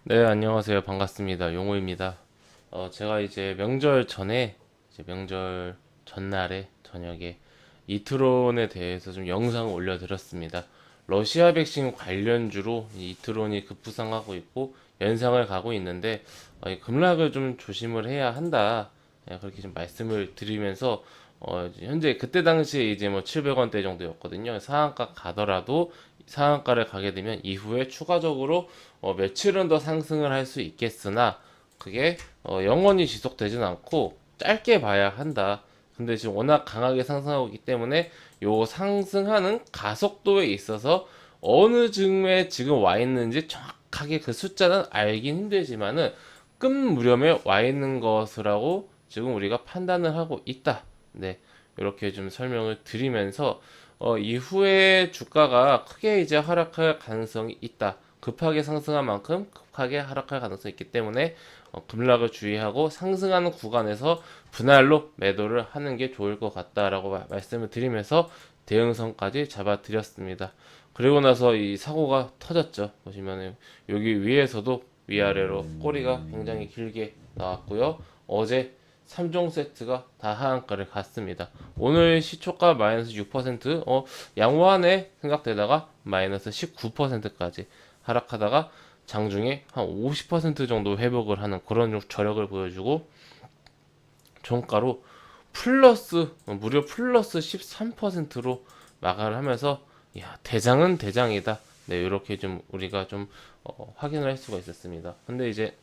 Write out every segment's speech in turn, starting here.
네, 안녕하세요. 반갑습니다. 용호입니다. 제가 이제 명절 전에, 이제 명절 전날에, 저녁에 이트론에 대해서 좀 영상을 올려드렸습니다. 러시아 백신 관련주로 이 이트론이 급부상하고 있고, 연상을 가고 있는데, 이 급락을 좀 조심을 해야 한다. 그렇게 좀 말씀을 드리면서, 이제 현재 그때 당시에 이제 뭐 700원대 정도였거든요. 상한가 가더라도 상한가를 가게 되면 이후에 추가적으로 며칠은 더 상승을 할 수 있겠으나 그게 영원히 지속되진 않고 짧게 봐야 한다. 근데 지금 워낙 강하게 상승하고 있기 때문에 요 상승하는 가속도에 있어서 어느 즈음에 지금 와 있는지 정확하게 그 숫자는 알긴 힘들지만은 끈 무렵에 와 있는 것이라고 지금 우리가 판단을 하고 있다. 네, 이렇게 좀 설명을 드리면서 이후에 주가가 크게 이제 하락할 가능성이 있다. 급하게 상승한 만큼 급하게 하락할 가능성이 있기 때문에 급락을 주의하고 상승하는 구간에서 분할로 매도를 하는 게 좋을 것 같다라고 말씀을 드리면서 대응선까지 잡아 드렸습니다. 그리고 나서 이 사고가 터졌죠. 보시면은 여기 위에서도 위아래로 꼬리가 굉장히 길게 나왔고요. 어제 3종 세트가 다 하한가를 갔습니다. 오늘 시초가 마이너스 6%, 양호하네 생각되다가 마이너스 19%까지 하락하다가 장중에 한 50% 정도 회복을 하는 그런 저력을 보여주고 종가로 무려 플러스 13%로 마감을 하면서 야, 대장은 대장이다. 네, 이렇게 좀 우리가 좀 확인을 할 수가 있었습니다. 근데 이제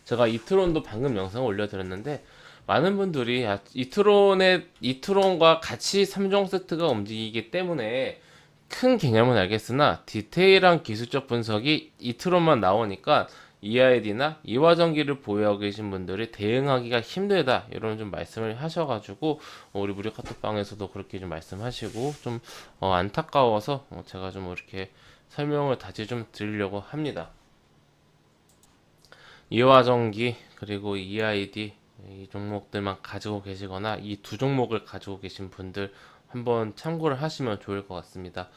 제가 이트론도 방금 영상을 올려드렸는데 많은 분들이 이트론과 같이 3종 세트가 움직이기 때문에 큰 개념은 알겠으나 디테일한 기술적 분석이 이트론만 나오니까 EID나 이화전기를 보유하고 계신 분들이 대응하기가 힘들다 이런 좀 말씀을 하셔가지고 우리 무료 카톡방에서도 그렇게 좀 말씀하시고 좀 안타까워서 제가 좀 이렇게 설명을 다시 좀 드리려고 합니다. 이화전기 그리고 EID 이 종목들만 가지고 계시거나 이 두 종목을 가지고 계신 분들 한번 참고를 하시면 좋을 것 같습니다.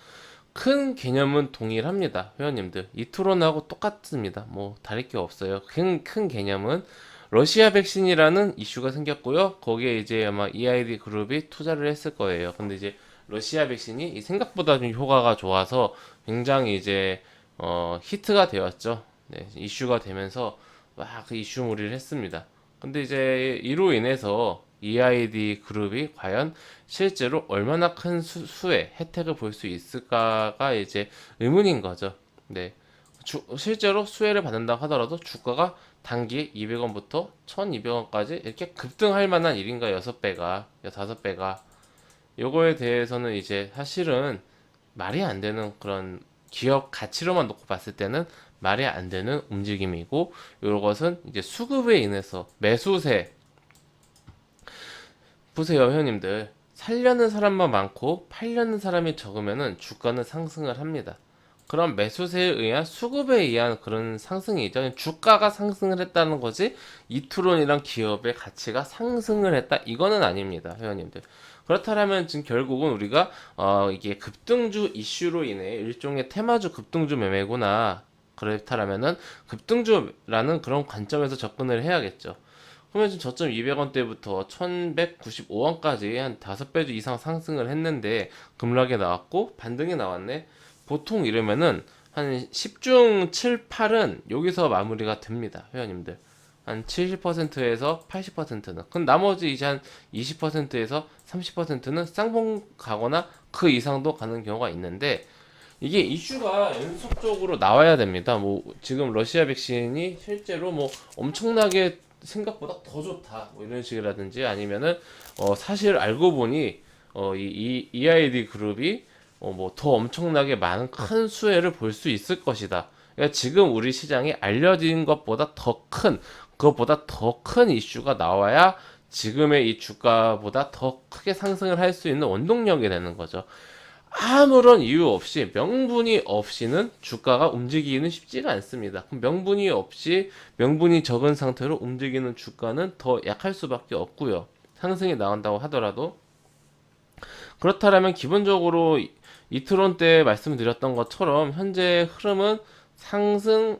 큰 개념은 동일합니다. 회원님들 이트론하고 똑같습니다. 뭐 다를 게 없어요. 큰 개념은 러시아 백신이라는 이슈가 생겼고요. 거기에 이제 아마 EID 그룹이 투자를 했을 거예요. 근데 이제 러시아 백신이 생각보다 좀 효과가 좋아서 굉장히 이제 히트가 되었죠. 네, 이슈가 되면서 막 그 이슈몰이를 했습니다. 근데 이제 이로 인해서 EID 그룹이 과연 실제로 얼마나 큰 수의 혜택을 볼 수 있을까가 이제 의문인 거죠. 네. 실제로 수혜를 받는다고 하더라도 주가가 단기에 200원부터 1200원까지 이렇게 급등할 만한 일인가 6배가, 5배가. 요거에 대해서는 이제 사실은 말이 안 되는 그런 기업 가치로만 놓고 봤을 때는 말이 안 되는 움직임이고 이것은 이제 수급에 인해서 매수세 보세요 회원님들 살려는 사람만 많고 팔려는 사람이 적으면은 주가는 상승을 합니다. 그런 매수세에 의한 수급에 의한 그런 상승이죠. 주가가 상승을 했다는 거지 이투론이란 기업의 가치가 상승을 했다 이거는 아닙니다 회원님들. 그렇다면 지금 결국은 우리가 이게 급등주 이슈로 인해 일종의 테마주 급등주 매매구나 그렇다면은 급등주라는 그런 관점에서 접근을 해야겠죠. 그러면 지금 저점 200원대부터 1195원까지 한 5배 이상 상승을 했는데 급락에 나왔고 반등이 나왔네. 보통 이러면은 한 10중 7, 8은 여기서 마무리가 됩니다. 회원님들. 한 70%에서 80%는. 그럼 나머지 이제 한 20%에서 30%는 쌍봉 가거나 그 이상도 가는 경우가 있는데 이게 이슈가 연속적으로 나와야 됩니다. 뭐 지금 러시아 백신이 실제로 뭐 엄청나게 생각보다 더 좋다 뭐 이런 식이라든지 아니면은 사실 알고 보니 이 EID 그룹이 뭐 더 엄청나게 많은 큰 수혜를 볼 수 있을 것이다. 그러니까 지금 우리 시장이 알려진 것보다 그것보다 더 큰 이슈가 나와야 지금의 이 주가보다 더 크게 상승을 할 수 있는 원동력이 되는 거죠. 아무런 이유 없이 명분이 없이는 주가가 움직이기는 쉽지가 않습니다. 그럼 명분이 적은 상태로 움직이는 주가는 더 약할 수밖에 없고요. 상승이 나온다고 하더라도 그렇다면 기본적으로 이트론 때 말씀드렸던 것처럼 현재 흐름은 상승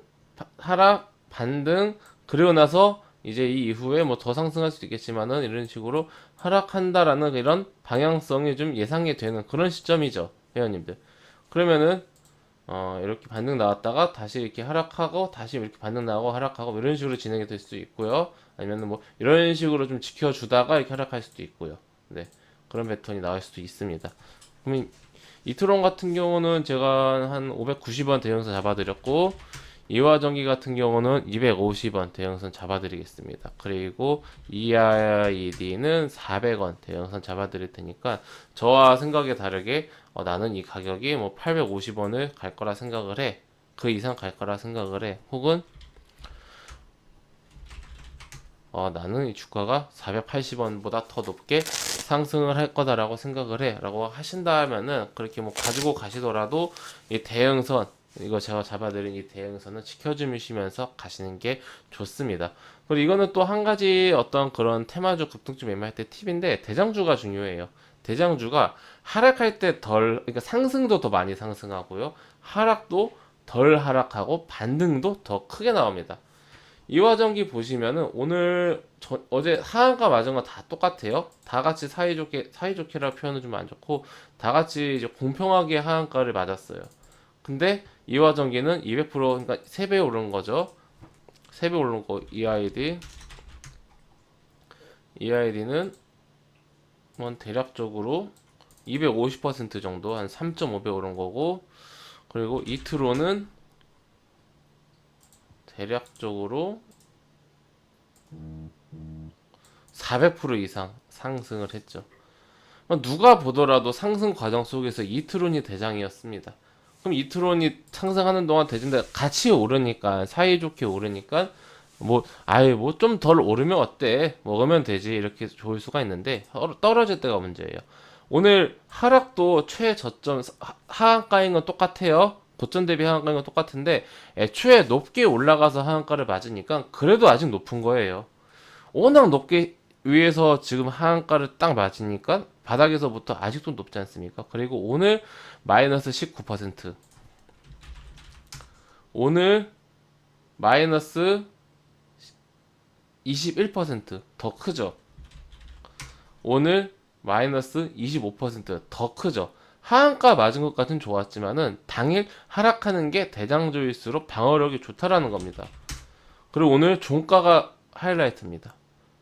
하락, 반등, 그리고 나서 이제 이 이후에 뭐 더 상승할 수도 있겠지만은 이런 식으로 하락한다라는 이런 방향성이 좀 예상이 되는 그런 시점이죠, 회원님들. 그러면은 이렇게 반등 나왔다가 다시 이렇게 하락하고 다시 이렇게 반등 나오고 하락하고 이런 식으로 진행이 될 수도 있고요. 아니면 뭐 이런 식으로 좀 지켜주다가 이렇게 하락할 수도 있고요. 네, 그런 패턴이 나올 수도 있습니다. 그러면 이트론 같은 경우는 제가 한 590원 대형선 잡아드렸고 이화전기 같은 경우는 250원 대형선 잡아드리겠습니다. 그리고 EID는 400원 대형선 잡아드릴 테니까 저와 생각이 다르게 나는 이 가격이 뭐 850원을 갈 거라 생각을 해. 그 이상 갈 거라 생각을 해. 혹은 나는 이 주가가 480원보다 더 높게 상승을 할 거다라고 생각을 해 라고 하신다면은 그렇게 뭐 가지고 가시더라도 이 대형선 이거 제가 잡아드린 이 대형선은 지켜주시면서 가시는 게 좋습니다. 그리고 이거는 또 한 가지 어떤 그런 테마주 급등주 매매할 때 팁인데 대장주가 중요해요. 대장주가 하락할 때 그러니까 상승도 더 많이 상승하고요. 하락도 덜 하락하고 반등도 더 크게 나옵니다. 이화전기 보시면은 오늘 어제 하한가 맞은 거 다 똑같아요. 다 같이 사이좋게라고 표현은 좀 안 좋고 다 같이 이제 공평하게 하한가를 맞았어요. 근데 이화전기는 200% 그러니까 3배 오른 거죠. 3배 오른 거 EID는 뭐 대략적으로 250% 정도 한 3.5배 오른 거고 그리고 이트로는 대략적으로 400% 이상 상승을 했죠. 누가 보더라도 상승 과정 속에서 이트론이 대장이었습니다. 그럼 이트론이 상승하는 동안 대진데 같이 오르니까 사이좋게 오르니까 뭐 아예 뭐 좀 덜 오르면 어때? 먹으면 되지 이렇게 좋을 수가 있는데 떨어질 때가 문제예요. 오늘 하락도 최저점 하한가인 건 똑같아요. 고점 대비 하한가인 건 똑같은데 애초에 높게 올라가서 하한가를 맞으니까 그래도 아직 높은 거예요. 워낙 높게 위에서 지금 하한가를 딱 맞으니까 바닥에서부터 아직도 높지 않습니까? 그리고 오늘 마이너스 19%, 오늘 마이너스 21%더 크죠. 오늘 마이너스 25%더 크죠. 하한가 맞은 것 같은 좋았지만은 당일 하락하는 게 대장주일수록 방어력이 좋다라는 겁니다. 그리고 오늘 종가가 하이라이트입니다.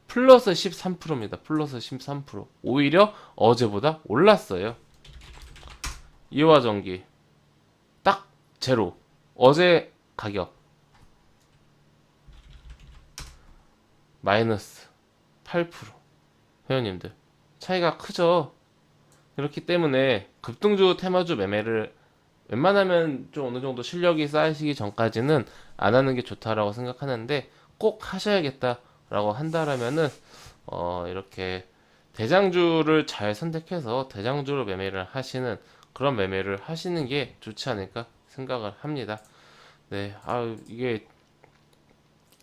플러스 13%입니다. 플러스 13%. 오히려 어제보다 올랐어요. 이화전기 딱 제로. 어제 가격 마이너스 8%. 회원님들 차이가 크죠. 그렇기 때문에 급등주 테마주 매매를 웬만하면 좀 어느 정도 실력이 쌓이시기 전까지는 안 하는 게 좋다라고 생각하는데 꼭 하셔야겠다라고 한다라면은 이렇게 대장주를 잘 선택해서 대장주로 매매를 하시는 그런 매매를 하시는 게 좋지 않을까 생각을 합니다. 네, 이게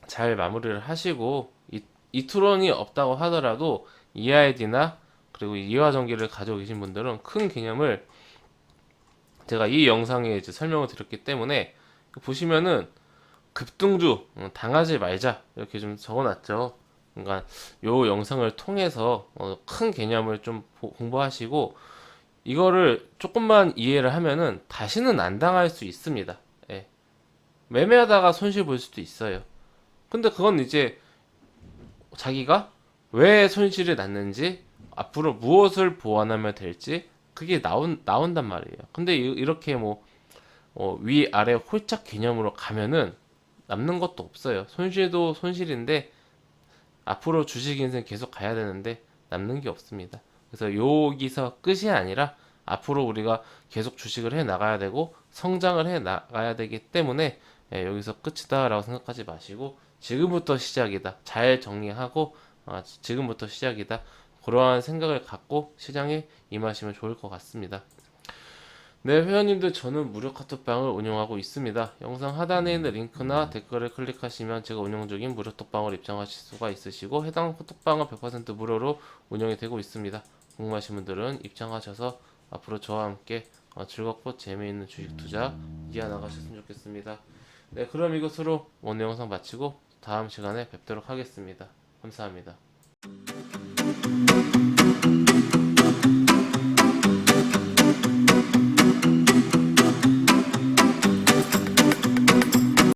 잘 마무리를 하시고 이투론이 없다고 하더라도 EID나 그리고 이화전기를 가지고 계신 분들은 큰 개념을 제가 이 영상에 이제 설명을 드렸기 때문에 보시면은 급등주 당하지 말자 이렇게 좀 적어놨죠. 그러니까 요 영상을 통해서 큰 개념을 좀 공부하시고 이거를 조금만 이해를 하면은 다시는 안 당할 수 있습니다. 예. 매매하다가 손실 볼 수도 있어요. 근데 그건 이제 자기가 왜 손실이 났는지 앞으로 무엇을 보완하면 될지 그게 나온단 말이에요. 근데 이렇게 뭐 위아래 홀짝 개념으로 가면은 남는 것도 없어요. 손실도 손실인데 앞으로 주식 인생 계속 가야 되는데 남는 게 없습니다. 그래서 여기서 끝이 아니라 앞으로 우리가 계속 주식을 해 나가야 되고 성장을 해 나가야 되기 때문에 여기서 끝이다라고 생각하지 마시고 지금부터 시작이다. 잘 정리하고 지금부터 시작이다. 그러한 생각을 갖고 시장에 임하시면 좋을 것 같습니다. 네, 회원님들 저는 무료 카톡방을 운영하고 있습니다. 영상 하단에 있는 링크나 댓글을 클릭하시면 제가 운영 중인 무료 톡방을 입장하실 수가 있으시고 해당 카톡방은 100% 무료로 운영이 되고 있습니다. 궁금하신 분들은 입장하셔서 앞으로 저와 함께 즐겁고 재미있는 주식 투자 이어나가셨으면 좋겠습니다. 네, 그럼 이것으로 오늘 영상 마치고 다음 시간에 뵙도록 하겠습니다. 감사합니다.